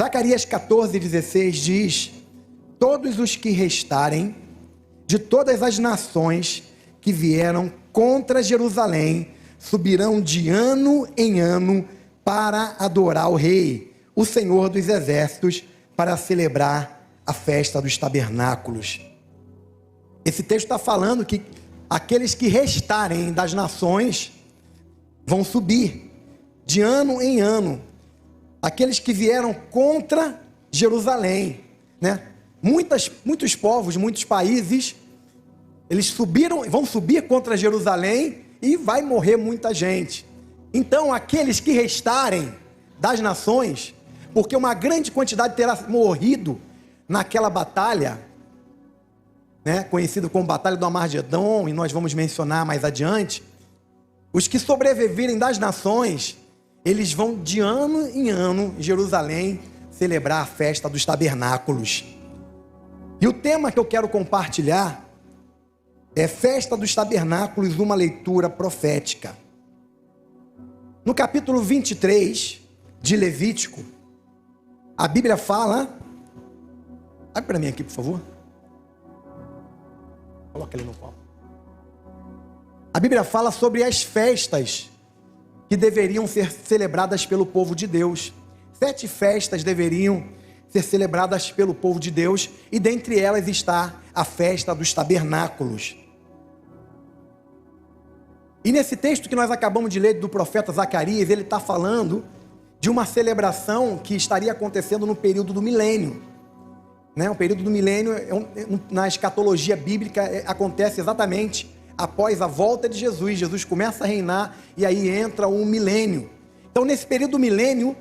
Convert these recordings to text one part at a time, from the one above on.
Zacarias 14:16 diz: todos os que restarem de todas as nações que vieram contra Jerusalém subirão de ano em ano para adorar o Rei, o Senhor dos Exércitos, para celebrar a festa dos tabernáculos. Esse texto está falando que aqueles que restarem das nações vão subir de ano em ano. Aqueles que vieram contra Jerusalém, né? Muitos povos, muitos países, eles vão subir contra Jerusalém e vai morrer muita gente. Então, aqueles que restarem das nações, porque uma grande quantidade terá morrido naquela batalha, né, conhecido como Batalha do Armagedon, e nós vamos mencionar mais adiante. Os que sobreviverem das nações, eles vão de ano em ano em Jerusalém celebrar a festa dos tabernáculos. E o tema que eu quero compartilhar é Festa dos Tabernáculos, uma leitura profética. No capítulo 23 de Levítico, a Bíblia fala... Abre para mim aqui, por favor. Coloca ele no copo. A Bíblia fala sobre as festas que deveriam ser celebradas pelo povo de Deus. 7 festas deveriam ser celebradas pelo povo de Deus, e dentre elas está a festa dos tabernáculos. E nesse texto que nós acabamos de ler do profeta Zacarias, ele está falando de uma celebração que estaria acontecendo no período do milênio. O período do milênio, na escatologia bíblica, acontece exatamente após a volta de Jesus. Jesus começa a reinar e aí entra um milênio. Então, nesse período do milênio,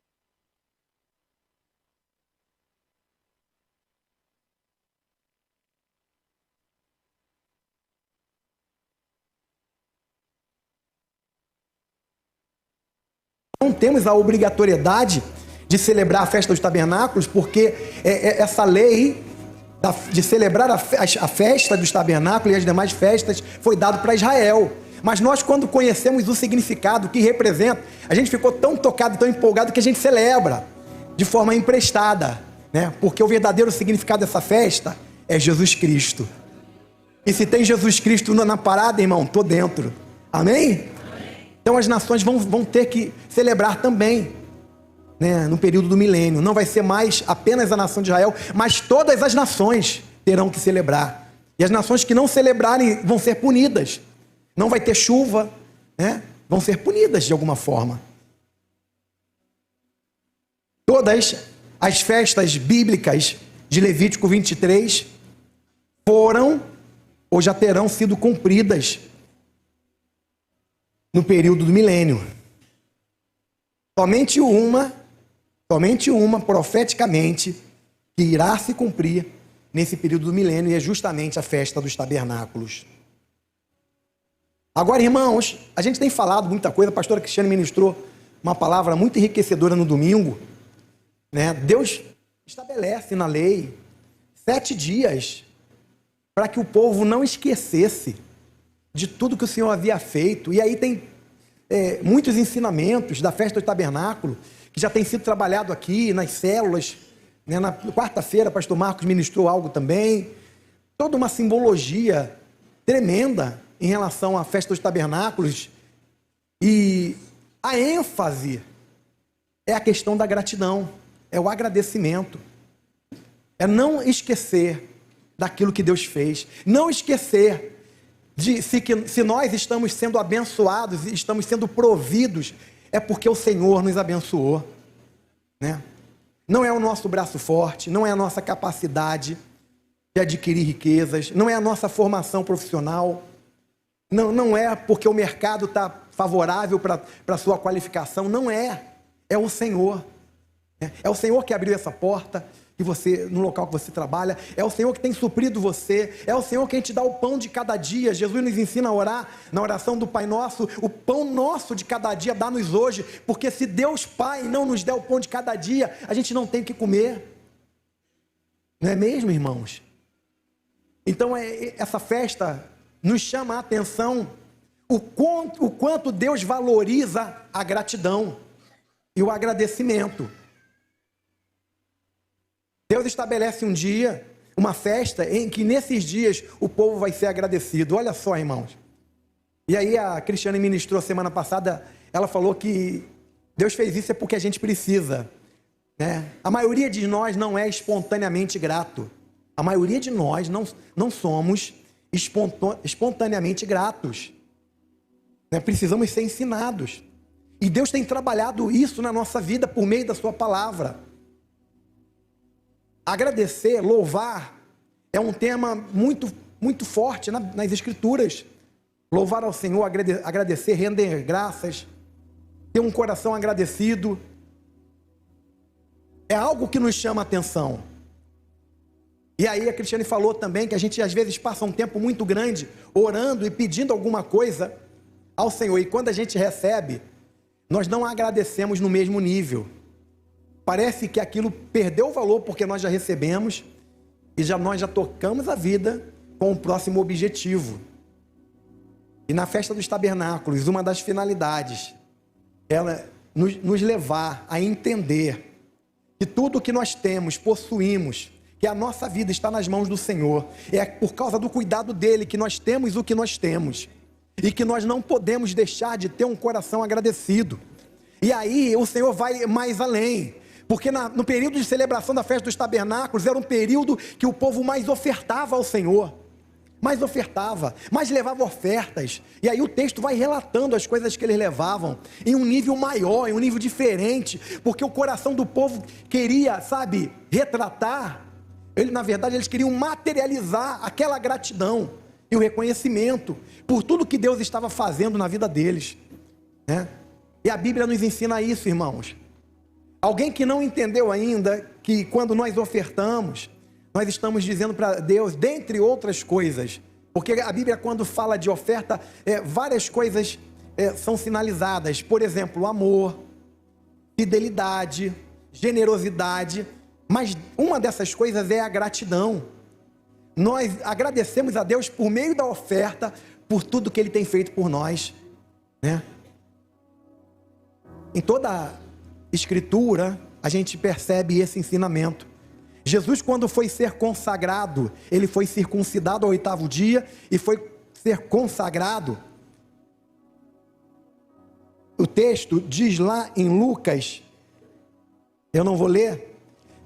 não temos a obrigatoriedade de celebrar a festa dos tabernáculos, porque essa lei de celebrar a festa dos tabernáculos e as demais festas foi dado para Israel. Mas nós, quando conhecemos o significado que representa, a gente ficou tão tocado, tão empolgado, que a gente celebra de forma emprestada, né? Porque o verdadeiro significado dessa festa é Jesus Cristo. E se tem Jesus Cristo na parada, irmão, tô dentro. Amém? Então as nações vão ter que celebrar também, né, no período do milênio. Não vai ser mais apenas a nação de Israel, mas todas as nações terão que celebrar. E as nações que não celebrarem vão ser punidas. Não vai ter chuva, né? Vão ser punidas de alguma forma. Todas as festas bíblicas de Levítico 23 foram ou já terão sido cumpridas no período do milênio. Somente uma profeticamente que irá se cumprir nesse período do milênio, e é justamente a festa dos tabernáculos. Agora, irmãos, a gente tem falado muita coisa, a pastora Cristiane ministrou uma palavra muito enriquecedora no domingo, né? Deus estabelece na lei 7 dias para que o povo não esquecesse de tudo que o Senhor havia feito. E aí tem muitos ensinamentos da festa do tabernáculo que já tem sido trabalhado aqui nas células, né? Na quarta-feira, pastor Marcos ministrou algo também. Toda uma simbologia tremenda em relação à festa dos tabernáculos. E a ênfase é a questão da gratidão, é o agradecimento, é não esquecer daquilo que Deus fez, não esquecer se nós estamos sendo abençoados, estamos sendo providos, é porque o Senhor nos abençoou, né? Não é o nosso braço forte, não é a nossa capacidade de adquirir riquezas, não é a nossa formação profissional, não é porque o mercado está favorável para a sua qualificação, não é o Senhor, né? É o Senhor que abriu essa porta, que você, no local que você trabalha, é o Senhor que tem suprido você, é o Senhor quem te dá o pão de cada dia. Jesus nos ensina a orar na oração do Pai Nosso: o pão nosso de cada dia dá-nos hoje, porque se Deus Pai não nos der o pão de cada dia, a gente não tem o que comer, não é mesmo, irmãos? Então essa festa nos chama a atenção o quanto Deus valoriza a gratidão e o agradecimento. estabelece um dia, uma festa, em que nesses dias o povo vai ser agradecido. Olha só, irmãos. E aí a Cristiane ministrou semana passada, ela falou que Deus fez isso é porque a gente precisa, né? A maioria de nós não é espontaneamente grato. A maioria de nós não somos espontaneamente gratos, né? Precisamos ser ensinados. E Deus tem trabalhado isso na nossa vida por meio da sua palavra. Agradecer, louvar, é um tema muito, muito forte nas Escrituras. Louvar ao Senhor, agradecer, render graças, ter um coração agradecido, é algo que nos chama a atenção. E aí a Cristiane falou também que a gente às vezes passa um tempo muito grande orando e pedindo alguma coisa ao Senhor, e quando a gente recebe, nós não agradecemos no mesmo nível. Parece que aquilo perdeu o valor porque nós já recebemos e nós já tocamos a vida com o próximo objetivo. E na festa dos tabernáculos, uma das finalidades, ela nos levar a entender que tudo que nós temos, possuímos, que a nossa vida está nas mãos do Senhor, é por causa do cuidado dele que nós temos o que nós temos, e que nós não podemos deixar de ter um coração agradecido. E aí o Senhor vai mais além, porque no período de celebração da festa dos tabernáculos, era um período que o povo mais ofertava ao Senhor, mais levava ofertas, e aí o texto vai relatando as coisas que eles levavam, em um nível maior, em um nível diferente, porque o coração do povo queria, retratar, na verdade eles queriam materializar aquela gratidão, e o reconhecimento, por tudo que Deus estava fazendo na vida deles, né? E a Bíblia nos ensina isso, irmãos. Alguém que não entendeu ainda, que quando nós ofertamos, nós estamos dizendo para Deus, dentre outras coisas, porque a Bíblia quando fala de oferta, várias coisas são sinalizadas, por exemplo, amor, fidelidade, generosidade, mas uma dessas coisas é a gratidão. Nós agradecemos a Deus por meio da oferta, por tudo que Ele tem feito por nós, né? Em toda a Escritura, a gente percebe esse ensinamento. Jesus, quando foi ser consagrado, ele foi circuncidado ao 8º dia e foi ser consagrado. O texto diz lá em Lucas, eu não vou ler,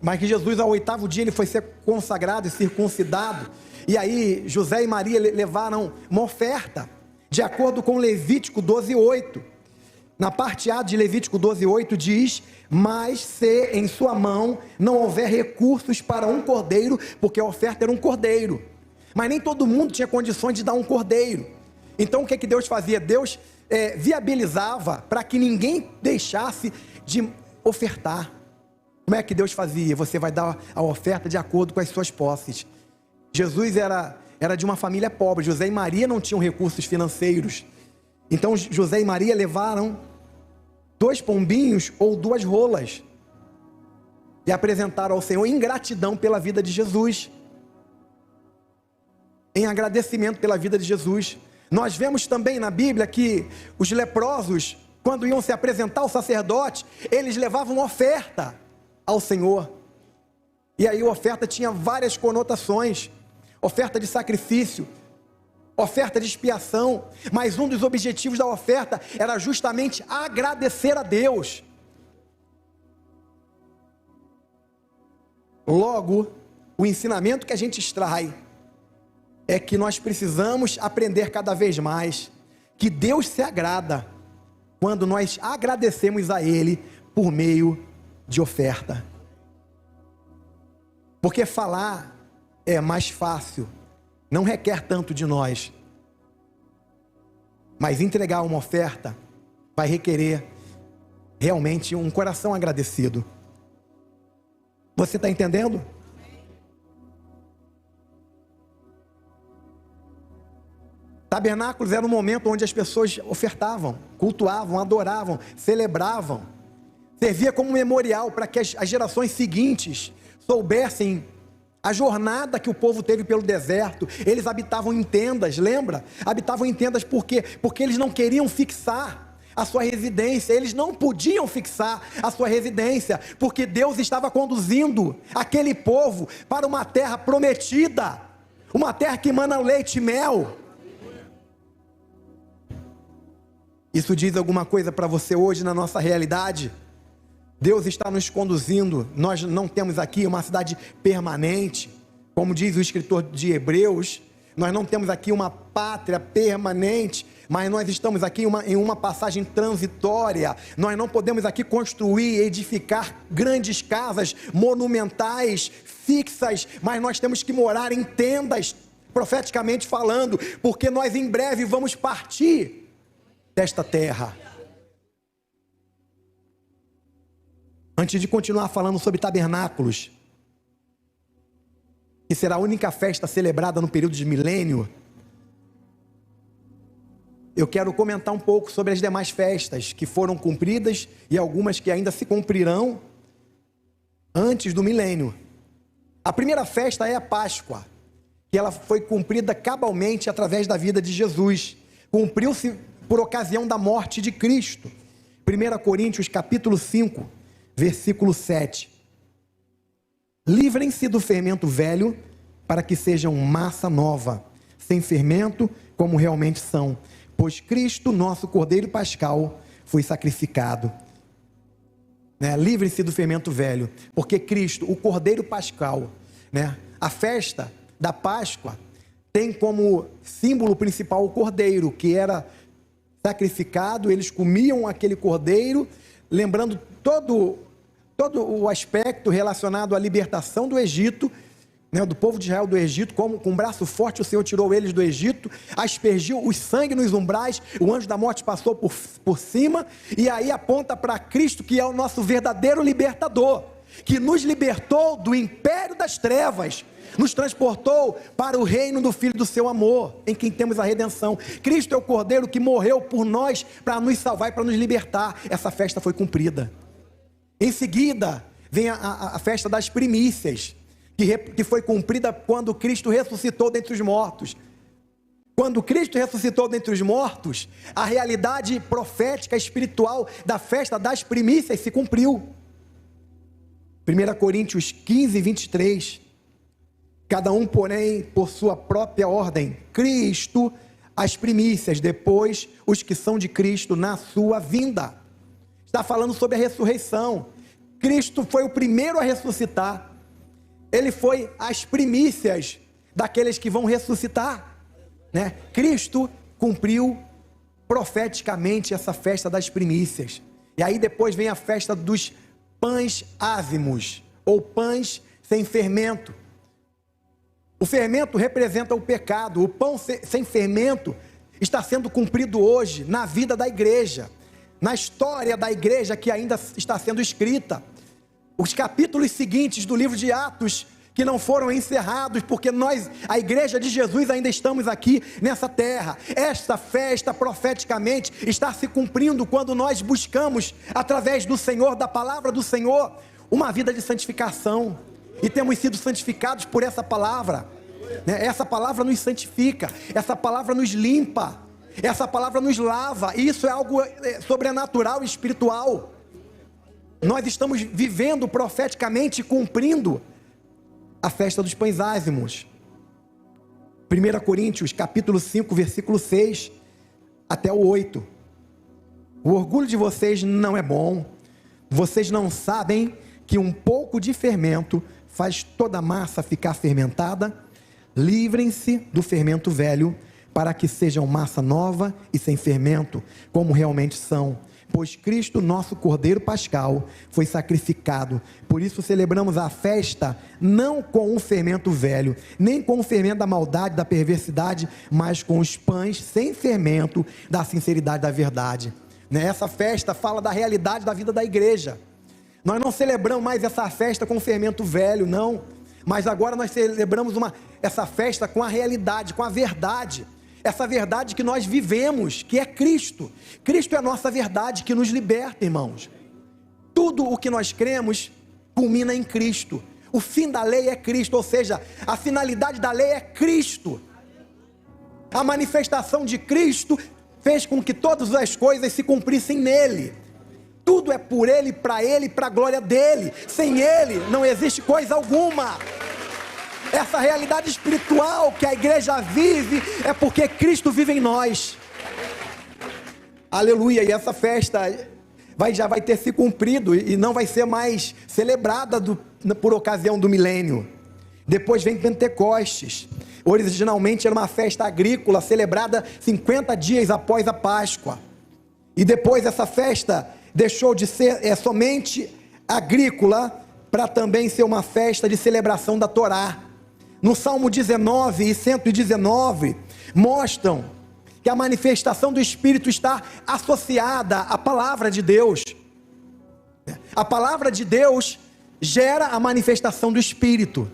mas que Jesus ao 8º dia ele foi ser consagrado e circuncidado. E aí José e Maria levaram uma oferta, de acordo com Levítico 12:8. Na parte A de Levítico 12:8 diz: mas se em sua mão não houver recursos para um cordeiro, porque a oferta era um cordeiro, mas nem todo mundo tinha condições de dar um cordeiro. Então o que Deus fazia? Deus viabilizava para que ninguém deixasse de ofertar. Como é que Deus fazia? Você vai dar a oferta de acordo com as suas posses. Jesus era de uma família pobre, José e Maria não tinham recursos financeiros, então José e Maria levaram 2 pombinhos ou 2 rolas e apresentaram ao Senhor em gratidão pela vida de Jesus, em agradecimento pela vida de Jesus. Nós vemos também na Bíblia que os leprosos, quando iam se apresentar ao sacerdote, eles levavam oferta ao Senhor, e aí a oferta tinha várias conotações: oferta de sacrifício, oferta de expiação, mas um dos objetivos da oferta era justamente agradecer a Deus. Logo, o ensinamento que a gente extrai é que nós precisamos aprender cada vez mais que Deus se agrada quando nós agradecemos a Ele por meio de oferta. Porque falar é mais fácil, não requer tanto de nós, mas entregar uma oferta vai requerer realmente um coração agradecido. Você está entendendo? Tabernáculos era um momento onde as pessoas ofertavam, cultuavam, adoravam, celebravam. Servia como memorial para que as gerações seguintes soubessem a jornada que o povo teve pelo deserto. Eles habitavam em tendas, lembra? Habitavam em tendas por quê? Porque eles não queriam fixar a sua residência. Eles não podiam fixar a sua residência, porque Deus estava conduzindo aquele povo para uma terra prometida, uma terra que emana leite e mel. Isso diz alguma coisa para você hoje na nossa realidade? Deus está nos conduzindo. Nós não temos aqui uma cidade permanente, como diz o escritor de Hebreus. Nós não temos aqui uma pátria permanente, mas nós estamos aqui em uma passagem transitória. Nós não podemos aqui construir, edificar grandes casas monumentais, fixas, mas nós temos que morar em tendas, profeticamente falando, porque nós em breve vamos partir desta terra. Antes de continuar falando sobre tabernáculos, que será a única festa celebrada no período de milênio, eu quero comentar um pouco sobre as demais festas que foram cumpridas e algumas que ainda se cumprirão antes do milênio. A primeira festa é a Páscoa, que ela foi cumprida cabalmente através da vida de Jesus. Cumpriu-se por ocasião da morte de Cristo. 1 Coríntios capítulo 5, versículo 7. Livrem-se do fermento velho, para que sejam massa nova, sem fermento, como realmente são, pois Cristo, nosso Cordeiro Pascal, foi sacrificado. Livrem-se do fermento velho, porque Cristo, o Cordeiro Pascal, a festa da Páscoa, tem como símbolo principal o cordeiro, que era sacrificado. Eles comiam aquele cordeiro, lembrando todo o aspecto relacionado à libertação do Egito, do povo de Israel do Egito, como com um braço forte o Senhor tirou eles do Egito, aspergiu o sangue nos umbrais, o anjo da morte passou por cima, e aí aponta para Cristo, que é o nosso verdadeiro libertador, que nos libertou do império das trevas, nos transportou para o reino do Filho do seu amor, em quem temos a redenção. Cristo é o Cordeiro que morreu por nós, para nos salvar e para nos libertar. Essa festa foi cumprida. Em seguida, vem a festa das primícias, que foi cumprida quando Cristo ressuscitou dentre os mortos. Quando Cristo ressuscitou dentre os mortos, a realidade profética, espiritual da festa das primícias se cumpriu. 1 Coríntios 15, 23. Cada um, porém, por sua própria ordem. Cristo, as primícias, depois os que são de Cristo na sua vinda. Está falando sobre a ressurreição. Cristo foi o primeiro a ressuscitar. Ele foi as primícias daqueles que vão ressuscitar, Cristo cumpriu profeticamente essa festa das primícias. E aí depois vem a festa dos pães ázimos, ou pães sem fermento. O fermento representa o pecado. O pão sem fermento está sendo cumprido hoje na vida da igreja, na história da igreja que ainda está sendo escrita. Os capítulos seguintes do livro de Atos, que não foram encerrados, porque nós, a igreja de Jesus, ainda estamos aqui nessa terra. Esta festa profeticamente está se cumprindo quando nós buscamos, através do Senhor, da palavra do Senhor, uma vida de santificação, e temos sido santificados por essa palavra. Essa palavra nos santifica, essa palavra nos limpa, essa palavra nos lava. Isso é algo sobrenatural e espiritual. Nós estamos vivendo profeticamente, cumprindo a festa dos pães ázimos. 1 Coríntios capítulo 5, versículo 6 até o 8. O orgulho de vocês não é bom. Vocês não sabem que um pouco de fermento faz toda a massa ficar fermentada? Livrem-se do fermento velho, para que sejam massa nova e sem fermento, como realmente são. Pois Cristo, nosso Cordeiro Pascal, foi sacrificado. Por isso celebramos a festa, não com o fermento velho, nem com o fermento da maldade, da perversidade, mas com os pães sem fermento, da sinceridade, da verdade. Essa festa fala da realidade da vida da igreja. Nós não celebramos mais essa festa com o fermento velho, não. Mas agora nós celebramos essa festa com a realidade, com a verdade. Essa verdade que nós vivemos, que é Cristo. Cristo é a nossa verdade que nos liberta, irmãos. Tudo o que nós cremos culmina em Cristo. O fim da lei é Cristo, ou seja, a finalidade da lei é Cristo. A manifestação de Cristo fez com que todas as coisas se cumprissem nele. Tudo é por ele, para a glória dele. Sem ele não existe coisa alguma. Essa realidade espiritual que a igreja vive é porque Cristo vive em nós. Aleluia. E essa festa já vai ter se cumprido e não vai ser mais celebrada por ocasião do milênio. Depois vem Pentecostes. Originalmente era uma festa agrícola celebrada 50 dias após a Páscoa. E depois essa festa deixou de ser somente agrícola para também ser uma festa de celebração da Torá. No Salmo 19 e 119 mostram que a manifestação do Espírito está associada à palavra de Deus. A palavra de Deus gera a manifestação do Espírito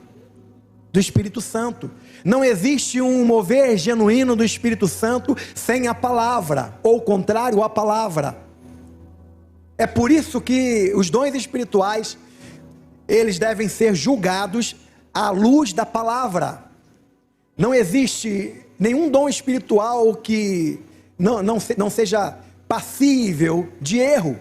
Santo. Não existe um mover genuíno do Espírito Santo sem a palavra, ou contrário à palavra. É por isso que os dons espirituais, eles devem ser julgados à luz da palavra. Não existe nenhum dom espiritual que não seja passível de erro.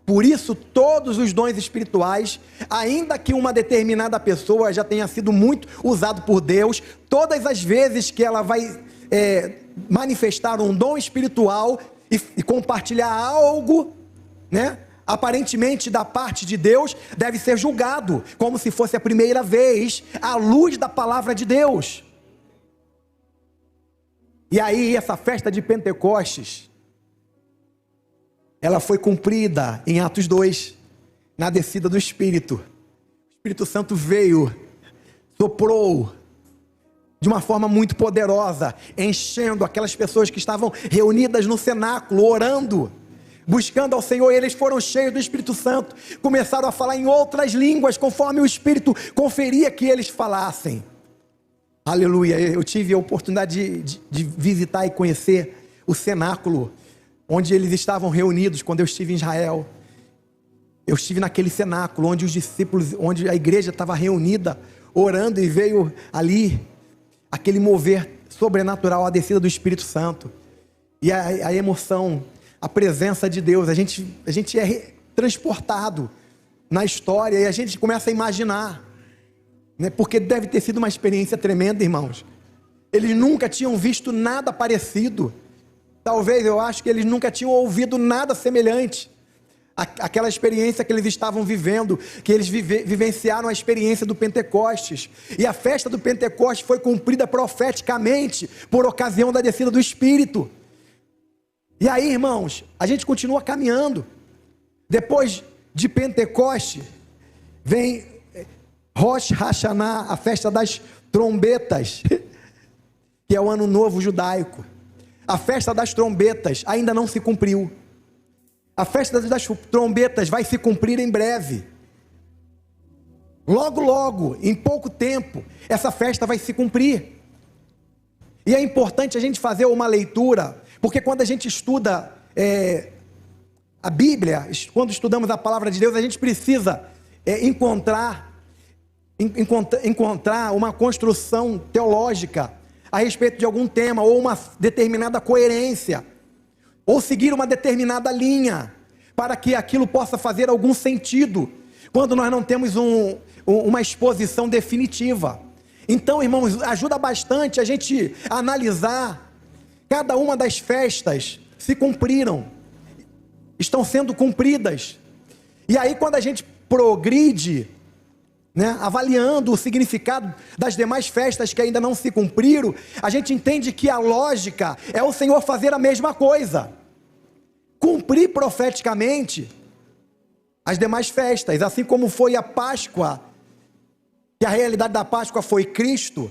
Por isso, todos os dons espirituais, ainda que uma determinada pessoa já tenha sido muito usado por Deus, todas as vezes que ela vai manifestar um dom espiritual e compartilhar algo, né, aparentemente da parte de Deus, deve ser julgado, como se fosse a primeira vez, à luz da palavra de Deus. E aí, essa festa de Pentecostes, ela foi cumprida em Atos 2, na descida do Espírito. O Espírito Santo veio, soprou, de uma forma muito poderosa, enchendo aquelas pessoas que estavam reunidas no cenáculo, orando, buscando ao Senhor. Eles foram cheios do Espírito Santo, começaram a falar em outras línguas, conforme o Espírito conferia que eles falassem. Aleluia. Eu tive a oportunidade de visitar e conhecer o cenáculo, onde eles estavam reunidos, quando eu estive em Israel. Eu estive naquele cenáculo, onde os discípulos, onde a igreja estava reunida, orando, e veio ali, aquele mover sobrenatural, a descida do Espírito Santo, e a emoção, a presença de Deus. A gente é transportado na história, e a gente começa a imaginar, né? Porque deve ter sido uma experiência tremenda, irmãos. Eles nunca tinham visto nada parecido. Talvez, eu acho que eles nunca tinham ouvido nada semelhante àquela experiência que eles estavam vivendo, que eles vivenciaram a experiência do Pentecostes. E a festa do Pentecostes foi cumprida profeticamente por ocasião da descida do Espírito. E aí, irmãos, a gente continua caminhando. Depois de Pentecostes, vem Rosh Hashanah, a festa das trombetas, que é o ano novo judaico. A festa das trombetas ainda não se cumpriu. A festa das trombetas vai se cumprir em breve. Logo, logo, em pouco tempo, essa festa vai se cumprir. E é importante a gente fazer uma leitura, porque quando a gente estuda a Bíblia, quando estudamos a palavra de Deus, a gente precisa encontrar uma construção teológica a respeito de algum tema, ou uma determinada coerência, ou seguir uma determinada linha, para que aquilo possa fazer algum sentido, quando nós não temos uma exposição definitiva. Então, irmãos, ajuda bastante a gente analisar cada uma das festas, se cumpriram, estão sendo cumpridas. E aí, quando a gente progride, né, avaliando o significado das demais festas que ainda não se cumpriram, a gente entende que a lógica é o Senhor fazer a mesma coisa, cumprir profeticamente as demais festas, assim como foi a Páscoa, que a realidade da Páscoa foi Cristo,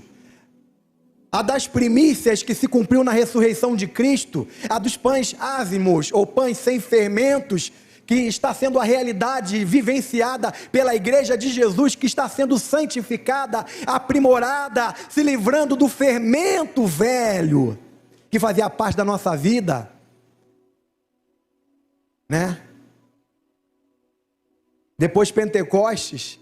a das primícias que se cumpriu na ressurreição de Cristo, a dos pães ázimos ou pães sem fermentos, que está sendo a realidade vivenciada pela igreja de Jesus, que está sendo santificada, aprimorada, se livrando do fermento velho, que fazia parte da nossa vida, né? Depois Pentecostes,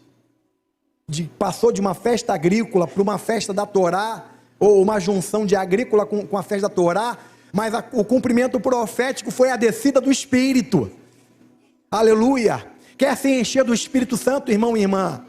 passou de uma festa agrícola para uma festa da Torá, ou uma junção de agrícola com a festa da Torá, mas o cumprimento profético foi a descida do Espírito. Aleluia! Quer se encher do Espírito Santo, irmão e irmã?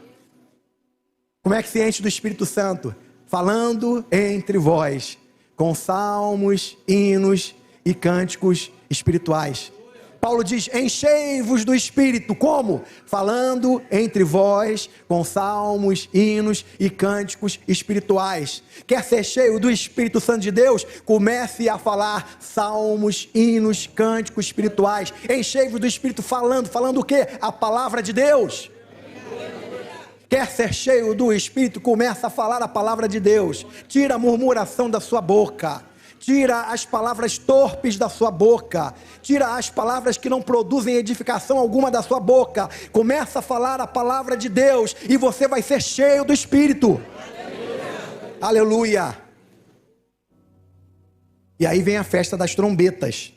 Como é que se enche do Espírito Santo? Falando entre vós, com salmos, hinos e cânticos espirituais. Paulo diz, enchei-vos do Espírito. Como? Falando entre vós, com salmos, hinos e cânticos espirituais. Quer ser cheio do Espírito Santo de Deus? Comece a falar salmos, hinos, cânticos espirituais. Enchei-vos do Espírito falando o quê? A palavra de Deus. Quer ser cheio do Espírito? Começa a falar a palavra de Deus. Tira a murmuração da sua boca. Tira as palavras torpes da sua boca. Tira as palavras que não produzem edificação alguma da sua boca. Começa a falar a palavra de Deus e você vai ser cheio do Espírito. Aleluia. Aleluia. E aí vem a festa das trombetas.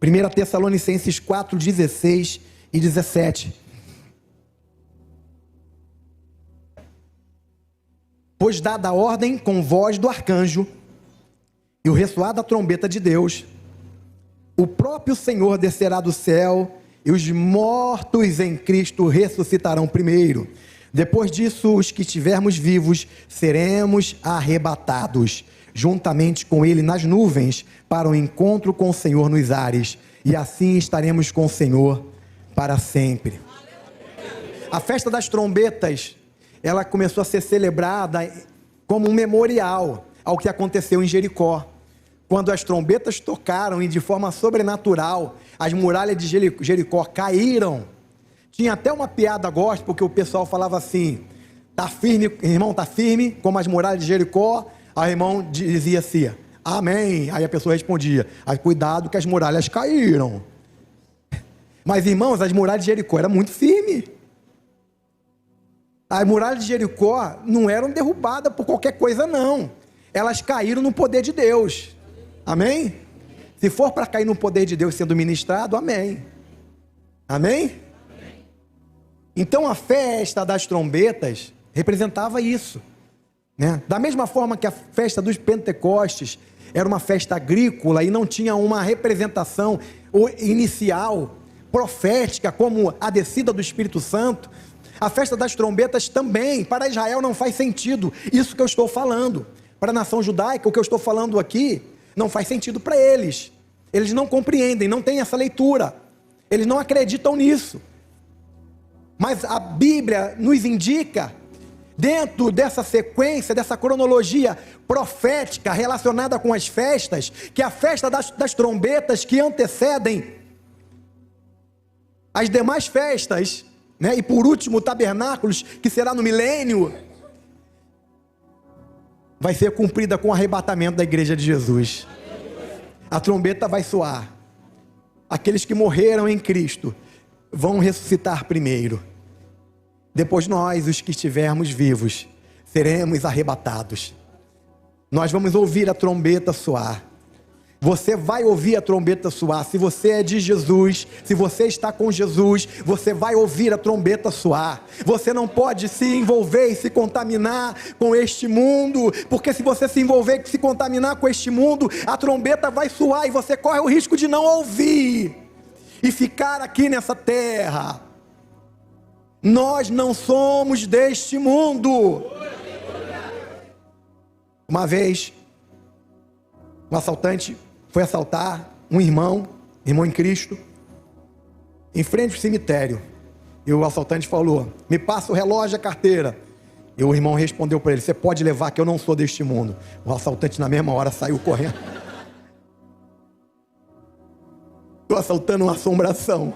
1 Tessalonicenses 4, 16 e 17. Pois dada a ordem com voz do arcanjo e o ressoar da trombeta de Deus, o próprio Senhor descerá do céu e os mortos em Cristo ressuscitarão primeiro. Depois disso, os que estivermos vivos seremos arrebatados, juntamente com Ele nas nuvens, para o encontro com o Senhor nos ares, e assim estaremos com o Senhor para sempre. A festa das trombetas, ela começou a ser celebrada como um memorial ao que aconteceu em Jericó. Quando as trombetas tocaram e de forma sobrenatural, as muralhas de Jericó caíram. Tinha até uma piada gospel, porque o pessoal falava assim, tá firme, irmão, tá firme, como as muralhas de Jericó. Aí o irmão dizia assim, amém. Aí a pessoa respondia, cuidado que as muralhas caíram. Mas irmãos, as muralhas de Jericó eram muito firmes. As muralhas de Jericó não eram derrubadas por qualquer coisa não. Elas caíram no poder de Deus. Amém? Se for para cair no poder de Deus sendo ministrado, amém. Amém? Então a festa das trombetas representava isso, né? Da mesma forma que a festa dos Pentecostes era uma festa agrícola e não tinha uma representação inicial, profética, como a descida do Espírito Santo, a festa das trombetas também, para Israel não faz sentido isso que eu estou falando. Para a nação judaica, o que eu estou falando aqui não faz sentido para eles. Eles não compreendem, não têm essa leitura. Eles não acreditam nisso. Mas a Bíblia nos indica, dentro dessa sequência, dessa cronologia profética relacionada com as festas, que a festa das trombetas que antecedem as demais festas, né? E por último, tabernáculos, que será no milênio, vai ser cumprida com o arrebatamento da igreja de Jesus. A trombeta vai soar. Aqueles que morreram em Cristo vão ressuscitar primeiro. Depois nós, os que estivermos vivos, seremos arrebatados. Nós vamos ouvir a trombeta soar. Você vai ouvir a trombeta soar. Se você é de Jesus, se você está com Jesus, você vai ouvir a trombeta soar. Você não pode se envolver e se contaminar com este mundo, porque se você se envolver e se contaminar com este mundo, a trombeta vai soar e você corre o risco de não ouvir e ficar aqui nessa terra. Nós não somos deste mundo. Uma vez, um assaltante foi assaltar um irmão em Cristo, em frente ao cemitério. E o assaltante falou: me passa o relógio e a carteira. E o irmão respondeu para ele: você pode levar, que eu não sou deste mundo. O assaltante na mesma hora saiu correndo. Estou assaltando uma assombração.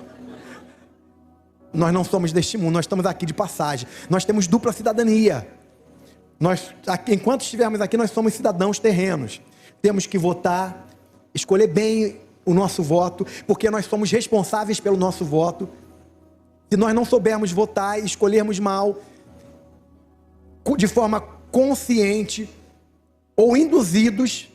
Nós não somos deste mundo, nós estamos aqui de passagem. Nós temos dupla cidadania. Enquanto estivermos aqui, nós somos cidadãos terrenos. Temos que votar, escolher bem o nosso voto, porque nós somos responsáveis pelo nosso voto. Se nós não soubermos votar e escolhermos mal, de forma consciente ou induzidos,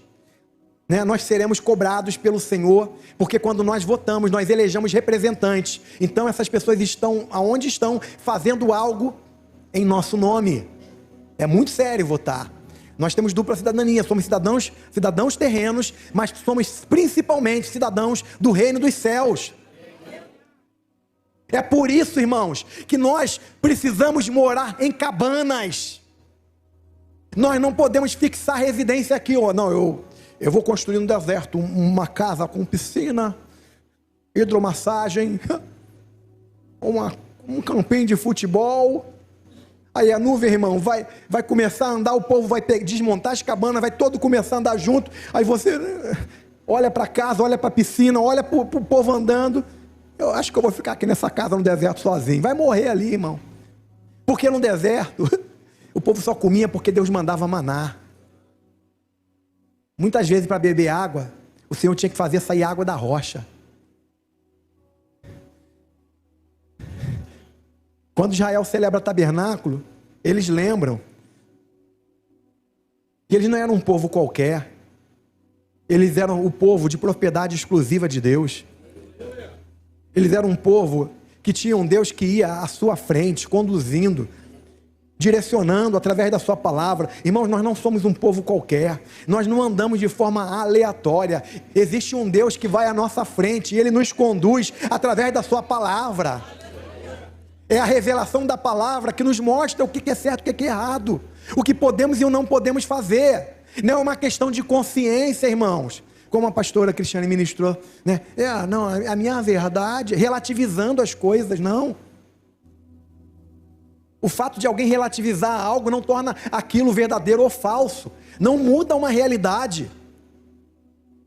né, nós seremos cobrados pelo Senhor, porque quando nós votamos, nós elegemos representantes. Então essas pessoas estão aonde estão, fazendo algo em nosso nome. É muito sério votar. Nós temos dupla cidadania, somos cidadãos terrenos, mas somos principalmente cidadãos do reino dos céus. É por isso, irmãos, que nós precisamos morar em cabanas. Nós não podemos fixar residência aqui. Não, eu vou construir no deserto uma casa com piscina, hidromassagem, um campinho de futebol. Aí a nuvem, irmão, vai começar a andar, o povo vai desmontar as cabanas, vai todo começar a andar junto. Aí você olha para casa, olha para a piscina, olha para o povo andando. Eu acho que eu vou ficar aqui nessa casa no deserto sozinho. Vai morrer ali, irmão. Porque no deserto, o povo só comia porque Deus mandava maná. Muitas vezes para beber água, o Senhor tinha que fazer sair água da rocha. Quando Israel celebra tabernáculo, eles lembram que eles não eram um povo qualquer. Eles eram o povo de propriedade exclusiva de Deus. Eles eram um povo que tinha um Deus que ia à sua frente, conduzindo, direcionando através da sua palavra. Irmãos, nós não somos um povo qualquer, nós não andamos de forma aleatória. Existe um Deus que vai à nossa frente e Ele nos conduz através da sua palavra. É a revelação da palavra que nos mostra o que é certo e o que é errado, o que podemos e o não podemos fazer. Não é uma questão de consciência, irmãos, como a pastora Cristiane ministrou, né? Não, a minha verdade, relativizando as coisas, não. O fato de alguém relativizar algo não torna aquilo verdadeiro ou falso, não muda uma realidade.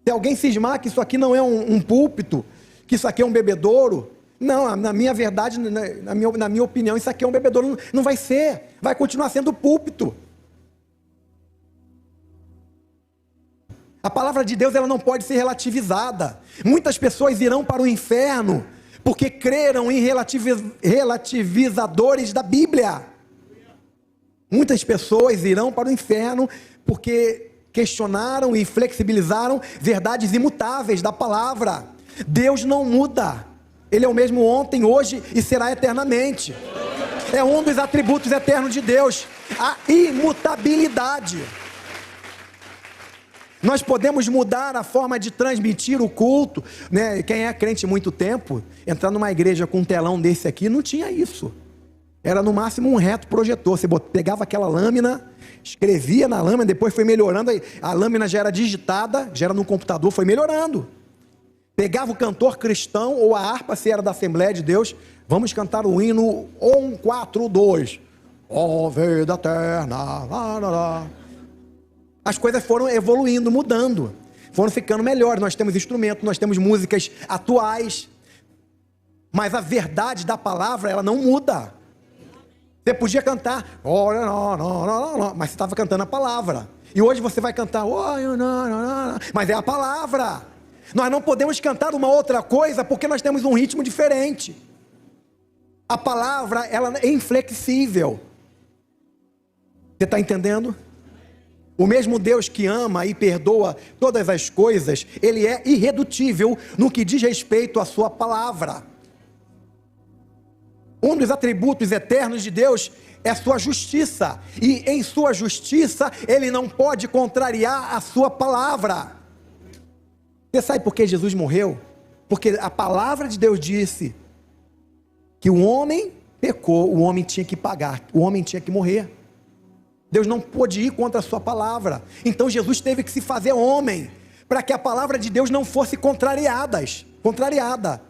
Se alguém cismar que isso aqui não é um púlpito, que isso aqui é um bebedouro, não, na minha verdade, na minha opinião, isso aqui é um bebedouro, não vai ser, vai continuar sendo púlpito. A palavra de Deus, ela não pode ser relativizada. Muitas pessoas irão para o inferno porque creram em relativizadores da Bíblia. Muitas pessoas irão para o inferno porque questionaram e flexibilizaram verdades imutáveis da palavra. Deus não muda. Ele é o mesmo ontem, hoje e será eternamente. É um dos atributos eternos de Deus, a imutabilidade. Nós podemos mudar a forma de transmitir o culto, né? Quem é crente há muito tempo, entrar numa igreja com um telão desse aqui, não tinha isso. Era no máximo um reto projetor. Você pegava aquela lâmina, escrevia na lâmina, depois foi melhorando, a lâmina já era digitada, já era no computador, foi melhorando. Pegava o cantor cristão ou a harpa, se era da Assembleia de Deus, vamos cantar o hino 1, 4, 2. Ó vida eterna, lá, lá, lá. As coisas foram evoluindo, mudando, foram ficando melhores. Nós temos instrumentos, nós temos músicas atuais, mas a verdade da palavra, ela não muda. Você podia cantar, mas você estava cantando a palavra. E hoje você vai cantar, mas é a palavra. Nós não podemos cantar uma outra coisa porque nós temos um ritmo diferente. A palavra, ela é inflexível. Você está entendendo? O mesmo Deus que ama e perdoa todas as coisas, Ele é irredutível no que diz respeito à sua palavra. Um dos atributos eternos de Deus é a sua justiça, e em sua justiça, Ele não pode contrariar a sua palavra. Você sabe por que Jesus morreu? Porque a palavra de Deus disse que o homem pecou, o homem tinha que pagar, o homem tinha que morrer. Deus não pôde ir contra a sua palavra. Então Jesus teve que se fazer homem, para que a palavra de Deus não fosse contrariada.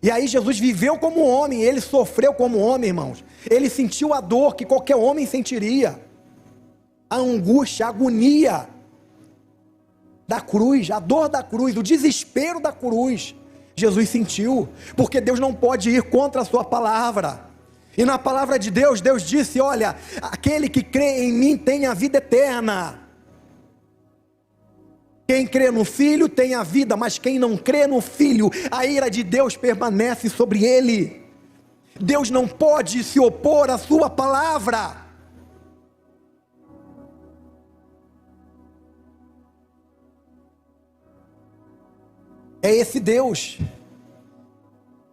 E aí Jesus viveu como homem, ele sofreu como homem, irmãos. Ele sentiu a dor que qualquer homem sentiria. A angústia, a agonia da cruz, a dor da cruz, o desespero da cruz. Jesus sentiu, porque Deus não pode ir contra a sua palavra. E na palavra de Deus, Deus disse, olha, aquele que crê em mim tem a vida eterna. Quem crê no Filho tem a vida, mas quem não crê no Filho, a ira de Deus permanece sobre ele. Deus não pode se opor à sua palavra. É esse Deus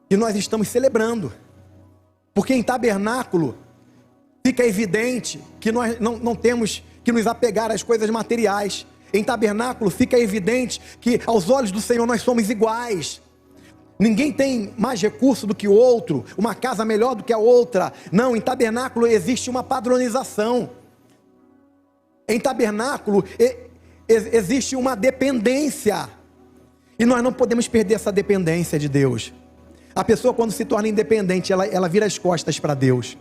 que nós estamos celebrando. Porque em tabernáculo fica evidente que nós não temos que nos apegar às coisas materiais. Em tabernáculo fica evidente que aos olhos do Senhor nós somos iguais. Ninguém tem mais recurso do que o outro, uma casa melhor do que a outra. Não, em tabernáculo existe uma padronização. Em tabernáculo existe uma dependência. E nós não podemos perder essa dependência de Deus. A pessoa, quando se torna independente, ela vira as costas para Deus.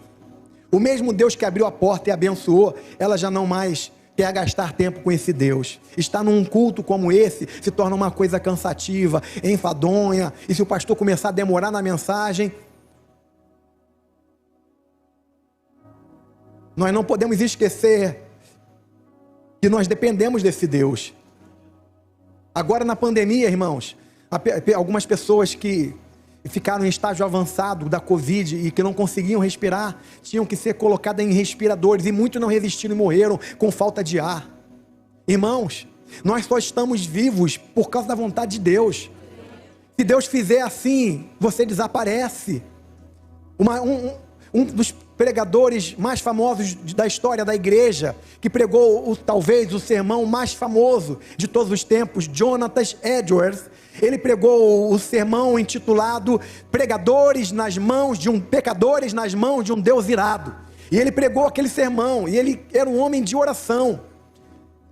O mesmo Deus que abriu a porta e abençoou, ela já não mais quer gastar tempo com esse Deus. Estar num culto como esse se torna uma coisa cansativa, enfadonha. E se o pastor começar a demorar na mensagem, nós não podemos esquecer que nós dependemos desse Deus. Agora na pandemia, irmãos, algumas pessoas que ficaram em estágio avançado da Covid e que não conseguiam respirar, tinham que ser colocadas em respiradores, e muitos não resistiram e morreram com falta de ar. Irmãos, nós só estamos vivos por causa da vontade de Deus. Se Deus fizer assim, você desaparece. Um dos pregadores mais famosos da história da igreja, que pregou talvez o sermão mais famoso de todos os tempos, Jonathan Edwards, ele pregou o sermão intitulado Pecadores nas mãos de um Deus irado. E ele pregou aquele sermão, e ele era um homem de oração.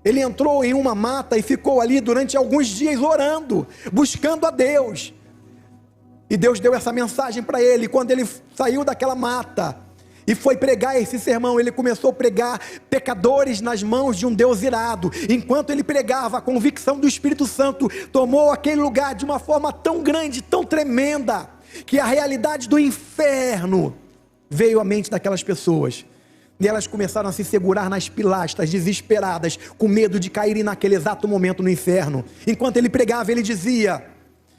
Ele entrou em uma mata e ficou ali durante alguns dias orando, buscando a Deus. E Deus deu essa mensagem para ele. Quando ele saiu daquela mata e foi pregar esse sermão, ele começou a pregar pecadores nas mãos de um Deus irado. Enquanto ele pregava, a convicção do Espírito Santo tomou aquele lugar de uma forma tão grande, tão tremenda, que a realidade do inferno veio à mente daquelas pessoas. E elas começaram a se segurar nas pilastras, desesperadas, com medo de caírem naquele exato momento no inferno. Enquanto ele pregava, ele dizia: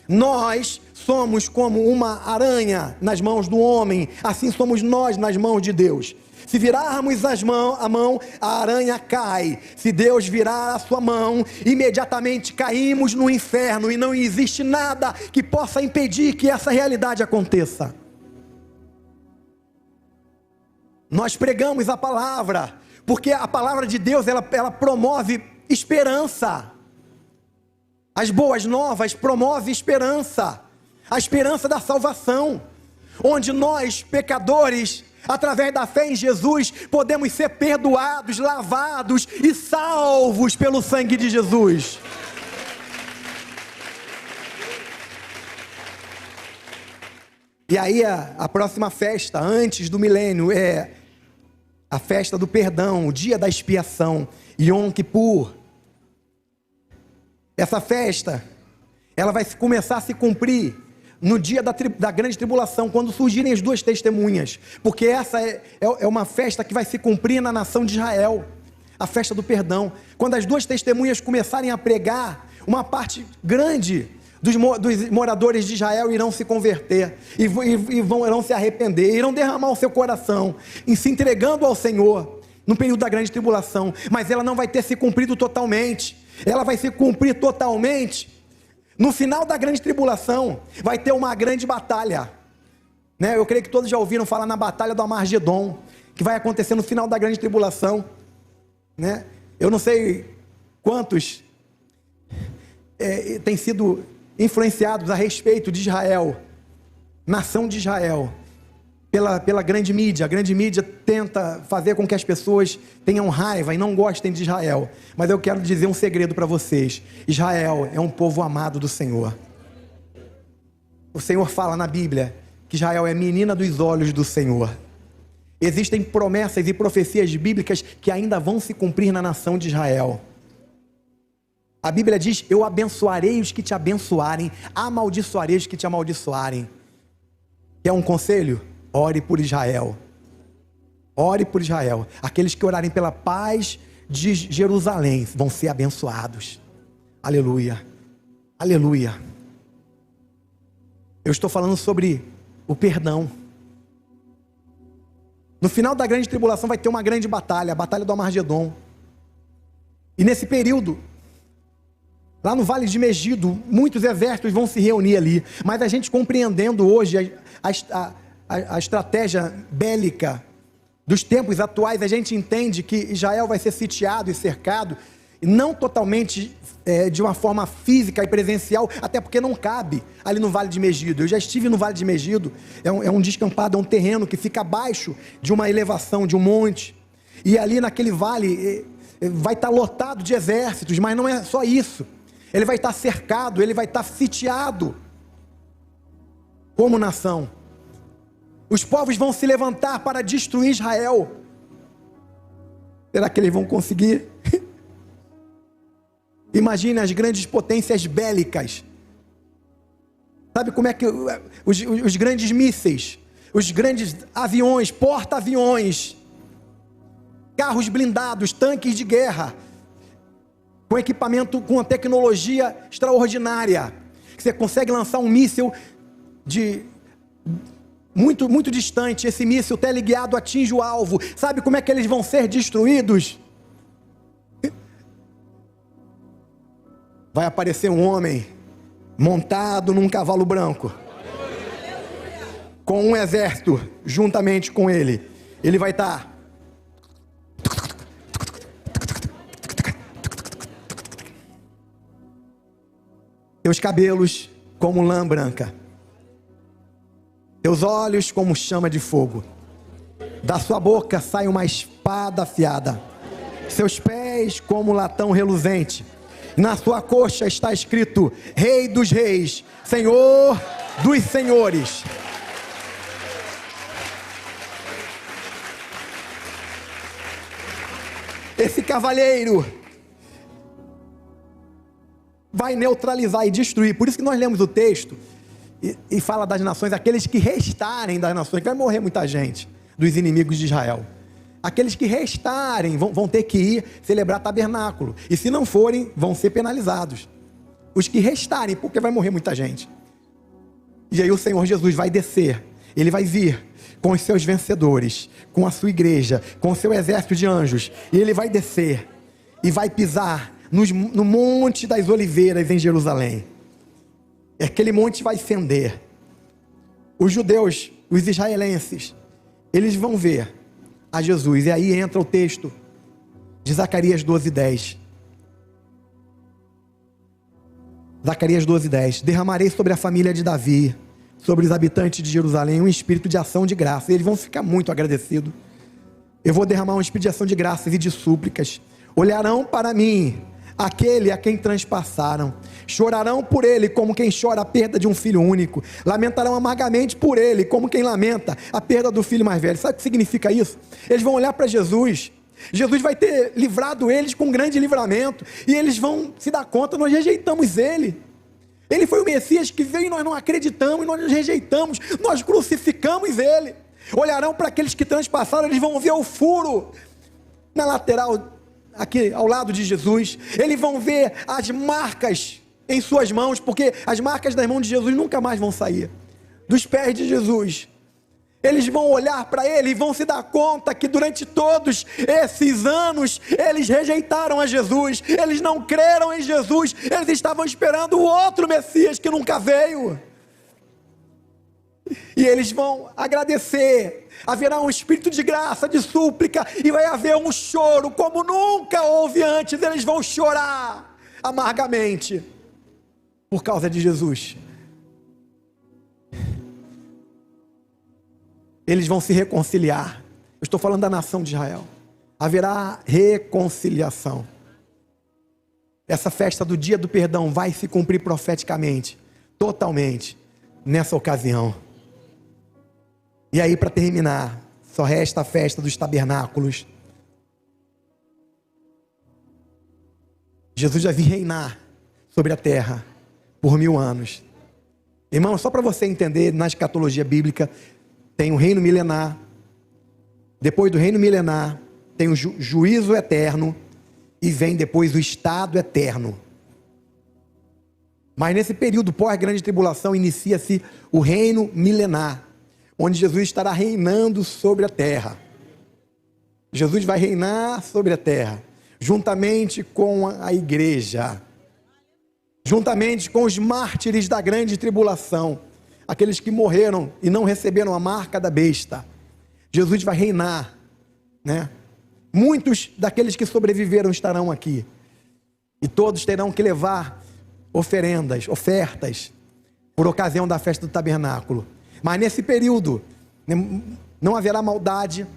nós somos como uma aranha nas mãos do homem, assim somos nós nas mãos de Deus. Se virarmos a mão, a aranha cai. Se Deus virar a sua mão, imediatamente caímos no inferno, e não existe nada que possa impedir que essa realidade aconteça. Nós pregamos a palavra, porque a palavra de Deus ela promove esperança. As boas novas promovem esperança, a esperança da salvação, onde nós, pecadores, através da fé em Jesus, podemos ser perdoados, lavados e salvos pelo sangue de Jesus. E aí a próxima festa, antes do milênio, é a festa do perdão, o dia da expiação, Yom Kippur. Essa festa, ela vai começar a se cumprir no dia da grande tribulação, quando surgirem as duas testemunhas, porque essa é uma festa que vai se cumprir na nação de Israel, a festa do perdão. Quando as duas testemunhas começarem a pregar, uma parte grande dos moradores de Israel irão se converter, irão se arrepender, irão derramar o seu coração, em se entregando ao Senhor, no período da grande tribulação. Mas ela não vai ter se cumprido totalmente, ela vai se cumprir totalmente no final da grande tribulação. Vai ter uma grande batalha, né? Eu creio que todos já ouviram falar na batalha do Armagedon, que vai acontecer no final da grande tribulação, né? Eu não sei quantos têm sido influenciados a respeito de Israel, nação de Israel, pela grande mídia. A grande mídia tenta fazer com que as pessoas tenham raiva e não gostem de Israel. Mas eu quero dizer um segredo para vocês: Israel é um povo amado do Senhor. O Senhor fala na Bíblia que Israel é menina dos olhos do Senhor. Existem promessas e profecias bíblicas que ainda vão se cumprir na nação de Israel. A Bíblia diz: eu abençoarei os que te abençoarem, amaldiçoarei os que te amaldiçoarem. Quer um conselho? Ore por Israel. Ore por Israel. Aqueles que orarem pela paz de Jerusalém vão ser abençoados. Aleluia. Aleluia. Eu estou falando sobre o perdão. No final da grande tribulação vai ter uma grande batalha, a batalha do Armagedon. E nesse período, lá no Vale de Megido, muitos exércitos vão se reunir ali. Mas a gente compreendendo hoje a estratégia bélica dos tempos atuais, a gente entende que Israel vai ser sitiado e cercado, e não totalmente de uma forma física e presencial, até porque não cabe ali no Vale de Megido. Eu já estive no Vale de Megido, é um descampado, é um terreno que fica abaixo de uma elevação, de um monte, e ali naquele vale vai estar lotado de exércitos, mas não é só isso, ele vai estar cercado, ele vai estar sitiado como nação. Os povos vão se levantar para destruir Israel. Será que eles vão conseguir? Imagine as grandes potências bélicas. Sabe como é que os grandes mísseis, os grandes aviões, porta-aviões, carros blindados, tanques de guerra, com equipamento, com uma tecnologia extraordinária, que você consegue lançar um míssil de muito, muito distante, esse míssil teleguiado atinge o alvo. Sabe como é que eles vão ser destruídos? Vai aparecer um homem montado num cavalo branco, com um exército juntamente com ele. Ele vai estar teus cabelos como lã branca, teus olhos como chama de fogo, da sua boca sai uma espada afiada, seus pés como latão reluzente, na sua coxa está escrito: Rei dos Reis, Senhor dos Senhores. Esse cavaleiro vai neutralizar e destruir. Por isso que nós lemos o texto e fala das nações, aqueles que restarem das nações, que vai morrer muita gente dos inimigos de Israel. Aqueles que restarem vão ter que ir celebrar tabernáculo, e se não forem, vão ser penalizados. Os que restarem, porque vai morrer muita gente. E aí o Senhor Jesus vai descer, ele vai vir com os seus vencedores, com a sua igreja, com o seu exército de anjos, e ele vai descer e vai pisar no Monte das Oliveiras em Jerusalém. Aquele monte vai fender. Os judeus, os israelenses, eles vão ver a Jesus. E aí entra o texto de Zacarias 12:10. Zacarias 12:10. Derramarei sobre a família de Davi, sobre os habitantes de Jerusalém, um espírito de ação de graça. E eles vão ficar muito agradecidos. Eu vou derramar um espírito de ação de graças e de súplicas. Olharão para mim, aquele a quem transpassaram, chorarão por ele como quem chora a perda de um filho único, lamentarão amargamente por ele como quem lamenta a perda do filho mais velho. Sabe o que significa isso? Eles vão olhar para Jesus, Jesus vai ter livrado eles com um grande livramento, e eles vão se dar conta: nós rejeitamos ele foi o Messias que veio e nós não acreditamos, nós rejeitamos, nós crucificamos ele. Olharão para aqueles que transpassaram, eles vão ver o furo na lateral aqui ao lado de Jesus, eles vão ver as marcas em suas mãos, porque as marcas das mãos de Jesus nunca mais vão sair dos pés de Jesus. Eles vão olhar para ele e vão se dar conta que durante todos esses anos eles rejeitaram a Jesus, eles não creram em Jesus, eles estavam esperando o outro Messias que nunca veio. E eles vão agradecer, haverá um espírito de graça, de súplica, e vai haver um choro como nunca houve antes. Eles vão chorar amargamente por causa de Jesus. Eles vão se reconciliar. Eu estou falando da nação de Israel. Haverá reconciliação. Essa festa do dia do perdão vai se cumprir profeticamente, totalmente, nessa ocasião. E aí, para terminar, só resta a festa dos tabernáculos. Jesus vai vir reinar sobre a terra por 1000 anos. Irmão, só para você entender, na escatologia bíblica, tem o reino milenar. Depois do reino milenar, tem o juízo eterno. E vem depois o estado eterno. Mas nesse período pós-grande tribulação, inicia-se o reino milenar, onde Jesus estará reinando sobre a terra. Jesus vai reinar sobre a terra, juntamente com a igreja, juntamente com os mártires da grande tribulação, aqueles que morreram e não receberam a marca da besta. Jesus vai reinar né? Muitos daqueles que sobreviveram estarão aqui, e todos terão que levar ofertas, por ocasião da festa do tabernáculo. Mas nesse período, não haverá maldade,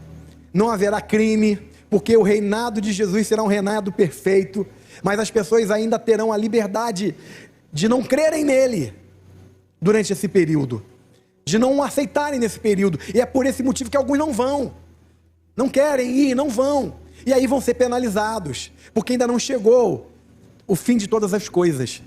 não haverá crime, porque o reinado de Jesus será um reinado perfeito, mas as pessoas ainda terão a liberdade de não crerem nele, durante esse período, de não o aceitarem nesse período, e é por esse motivo que alguns não querem ir, não vão, e aí vão ser penalizados, porque ainda não chegou o fim de todas as coisas.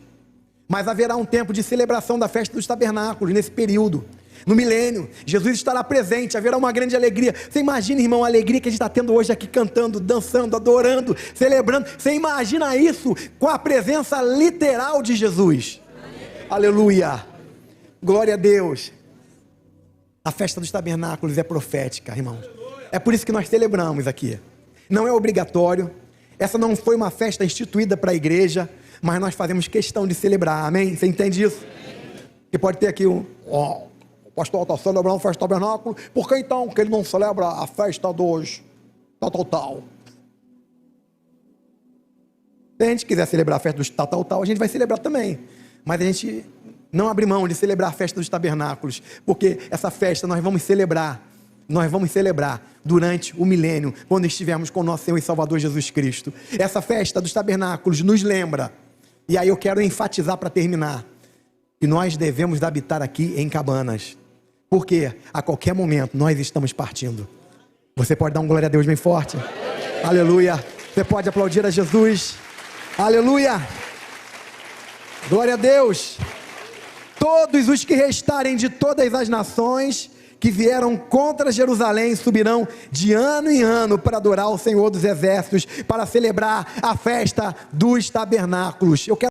Mas haverá um tempo de celebração da festa dos tabernáculos, nesse período, no milênio, Jesus estará presente, haverá uma grande alegria. Você imagina, irmão, a alegria que a gente está tendo hoje aqui, cantando, dançando, adorando, celebrando, você imagina isso com a presença literal de Jesus? Aleluia, glória a Deus. A festa dos tabernáculos é profética, irmãos, é por isso que nós celebramos aqui, não é obrigatório, essa não foi uma festa instituída para a igreja, mas nós fazemos questão de celebrar, amém? Você entende isso? Que pode ter aqui o pastor está celebrando a festa do tabernáculo, por que então que ele não celebra a festa dos tal? Se a gente quiser celebrar a festa dos tal, a gente vai celebrar também, mas a gente não abre mão de celebrar a festa dos tabernáculos, porque essa festa nós vamos celebrar durante o milênio, quando estivermos com o nosso Senhor e Salvador Jesus Cristo. Essa festa dos tabernáculos nos lembra, e aí eu quero enfatizar para terminar, que nós devemos habitar aqui em cabanas, porque a qualquer momento nós estamos partindo. Você pode dar um glória a Deus bem forte? Aleluia. Você pode aplaudir a Jesus? Aleluia. Glória a Deus. Todos os que restarem de todas as nações que vieram contra Jerusalém subirão de ano em ano para adorar o Senhor dos Exércitos, para celebrar a festa dos tabernáculos. Eu quero